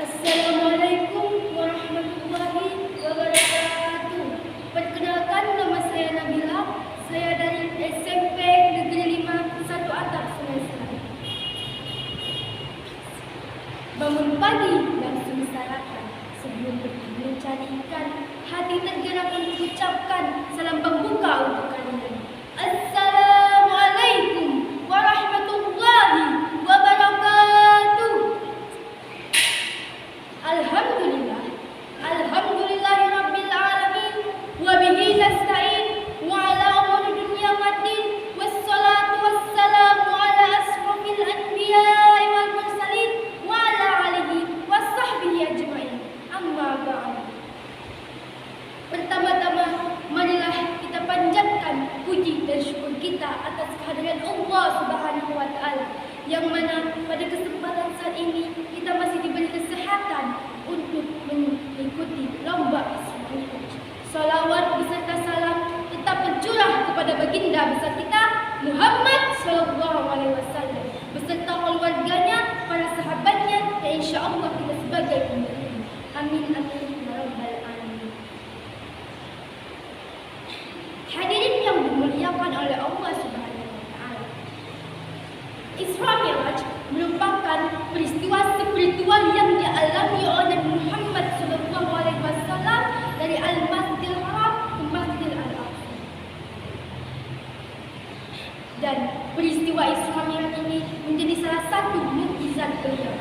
Assalamualaikum warahmatullahi wabarakatuh. Perkenalkan, nama saya Nabila. Saya dari SMP Negeri 5 1 Atap, Sungai Selatan. Bangun pagi langsung sarapan, sebelum pergi mencari ikan, hati tergerak mengucapkan salam pembuka untuk kalian. Assalamualaikum warahmatullahi wabarakatuh. Alhamdulillahirabbil alamin wa bihi nasta'in wa ala umuri dunya waddin wassalatu wassalamu ala asrofil anbiya'i wal mursalin wa ala alihi wasahbihi ajma'in. Amma ba'd. Pertama-tama marilah kita panjatkan puji dan syukur kita atas kehadiran Allah Subhanahu wa taala, yang mana pada kesempatan saat ini kita masih diberi kesehatan untuk mengikuti lomba Isra Mi'raj. Salawat beserta salam tetap tercurah kepada baginda besar kita Muhammad SAW beserta keluarganya, para sahabatnya, dan insyaallah kita sebagai umatnya. Amin amin ya rabbal alamin. Hadirin yang dimuliakan oleh Allah Subhanahu wa taala, Isra Mi'raj merupakan peristiwa spiritual yang dialami oleh Muhammad SAW dari Al-Masjidil Haram ke Masjidil Al-Aqsa. Dan peristiwa Isra Mi'raj ini menjadi salah satu mukjizat beliau.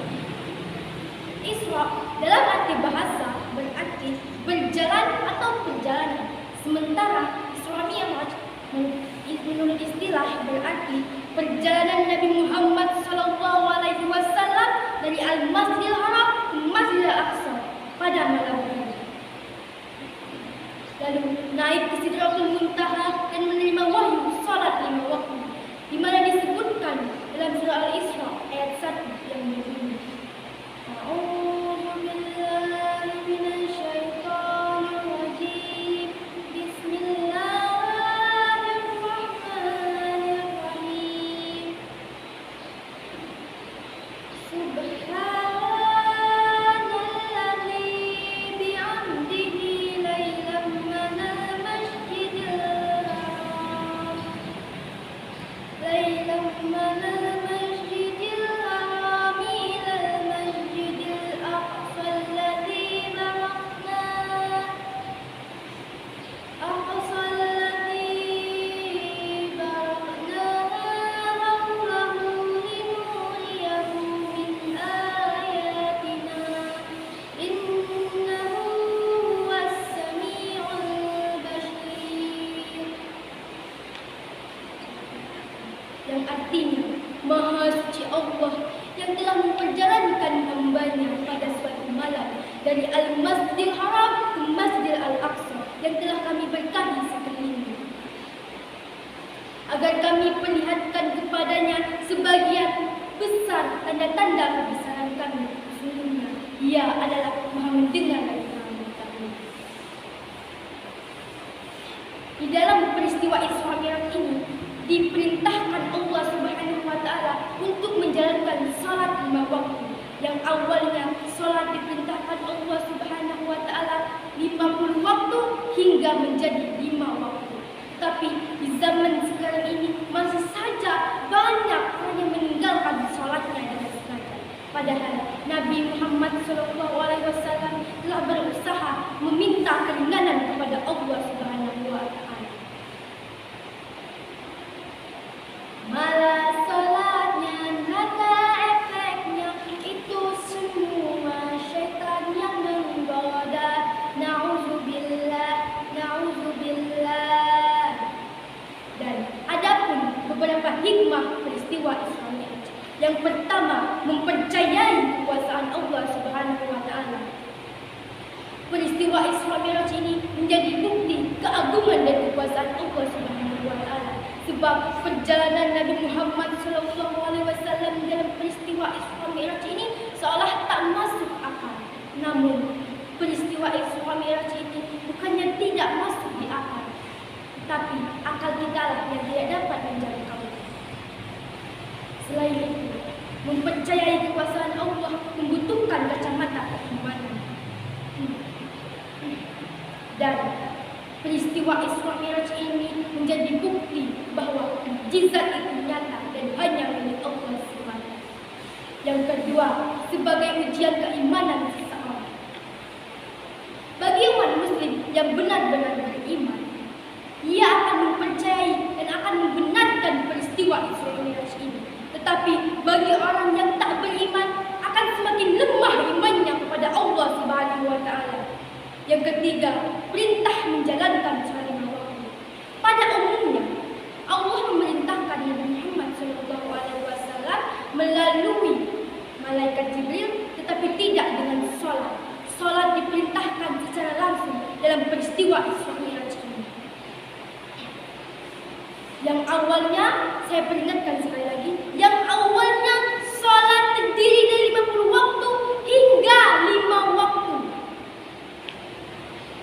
Isra dalam arti bahasa berarti berjalan atau perjalanan, sementara Isra Mi'raj menurut istilah berarti perjalanan Nabi Muhammad SAW dari Al-Masjidil Haram ke Masjidil Aqsa pada malam hari. Lalu naik ke Sidratul Muntaha dan menerima wahyu salat 5 waktu, di mana disebutkan dalam surah Al-Isra ayat 1 yang berbunyi, yang artinya Maha Suci Allah yang telah memperjalankan hambanya pada suatu malam dari Al-Masjidil Haram ke Masjidil Al-Aqsa yang telah kami berkahi sekelilingnya, agar kami perlihatkan kepadanya sebagian besar tanda-tanda kebesaran kami. Sesungguhnya Ia adalah Maha mendengar dan Maha mengetahui. Di dalam peristiwa Isra Mi'raj ini diperintahkan Allah Subhanahu wa taala untuk menjalankan salat 5 waktu. Yang awalnya salat diperintahkan Allah Subhanahu wa taala 50 waktu hingga menjadi 5 waktu. Tapi di zaman sekarang ini masih saja banyak orang yang meninggalkan salatnya dengan sengaja. Padahal Nabi Muhammad SAW telah berusaha meminta keringanan kepada Allah Subhanahu wa taala. Malah salatnya neraka efeknya, itu semua syaitan yang menggoda. Na'udzubillah, na'udzubillah. Dan adapun beberapa hikmah peristiwa Isra Mi'raj. Yang pertama, mempercayai kekuasaan Allah Subhanahu wa taala. Peristiwa Isra Mi'raj ini menjadi bukti keagungan dan kekuasaan Allah Subhanahu wa taala. Sebab perjalanan Nabi Muhammad SAW dalam peristiwa Isra Mi'raj ini seolah tak masuk akal. Namun peristiwa Isra Mi'raj ini bukannya tidak masuk di akal, tetapi akal kita lah yang tidak dapat menjangkaunya. Selain itu, mempercayai kekuasaan Allah membutuhkan kacamata Dan peristiwa Isra Mi'raj ini menjadi bukti bahwa mukjizat itu nyata dan hanya milik Allah SWT. Yang kedua, sebagai ujian keimanan seseorang. Bagi umat muslim yang benar-benar beriman, ia akan mempercayai dan akan membenarkan peristiwa Isra Mi'raj ini. Tetapi bagi orang yang tak beriman akan semakin lemah imannya kepada Allah Subhanahu wa taala. Yang ketiga, perintah menjalankan sholat lima waktu. Pada umumnya, Allah memerintahkan Nabi Muhammad SAW melalui malaikat Jibril, tetapi tidak dengan sholat. Sholat diperintahkan secara langsung dalam peristiwa Isra Mi'raj ini. Yang awalnya, saya peringatkan sekali lagi, yang awalnya sholat terdiri dari 50 waktu hingga 5 waktu.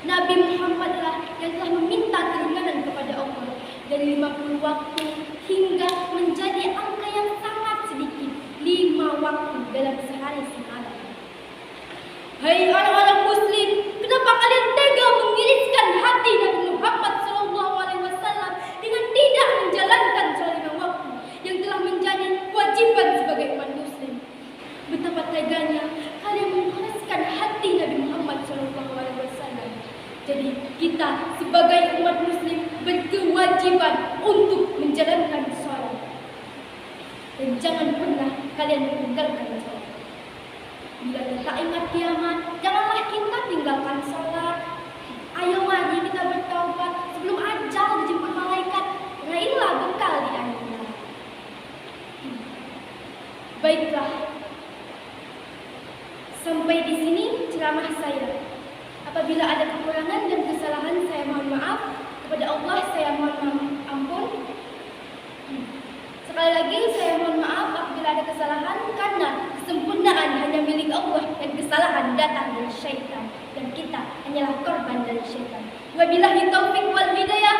Nabi Muhammad lah yang telah meminta keringanan kepada Allah dari 50 waktu hingga menjadi angka yang sangat sedikit, 5 waktu dalam sehari semalam. Hai orang-orang muslim, kenapa kalian tega mengiriskan hati Nabi Muhammad SAW dengan tidak menjalankan sholat 5 waktu yang telah menjadi kewajiban sebagai umat muslim? Betapa teganya kalian mengiriskan hati Nabi Muhammad SAW. Jadi kita sebagai umat muslim berkewajiban untuk menjalankan sholat. Dan jangan pernah kalian meninggalkan sholat. Bila kita ingat kiamat, janganlah kita tinggalkan sholat. Ayo mari kita bertaubat sebelum ajal dijemput malaikat. Raihlah bekal di akhirat. Baiklah, sampai di sini ceramah saya. Apabila ada kekurangan dan kesalahan, saya mohon maaf. Kepada Allah saya mohon ampun. Sekali lagi saya mohon maaf apabila ada kesalahan, karena kesempurnaan hanya milik Allah dan kesalahan datang dari syaitan, dan kita hanyalah korban dari syaitan. Wabillahi taufiq wal hidayah.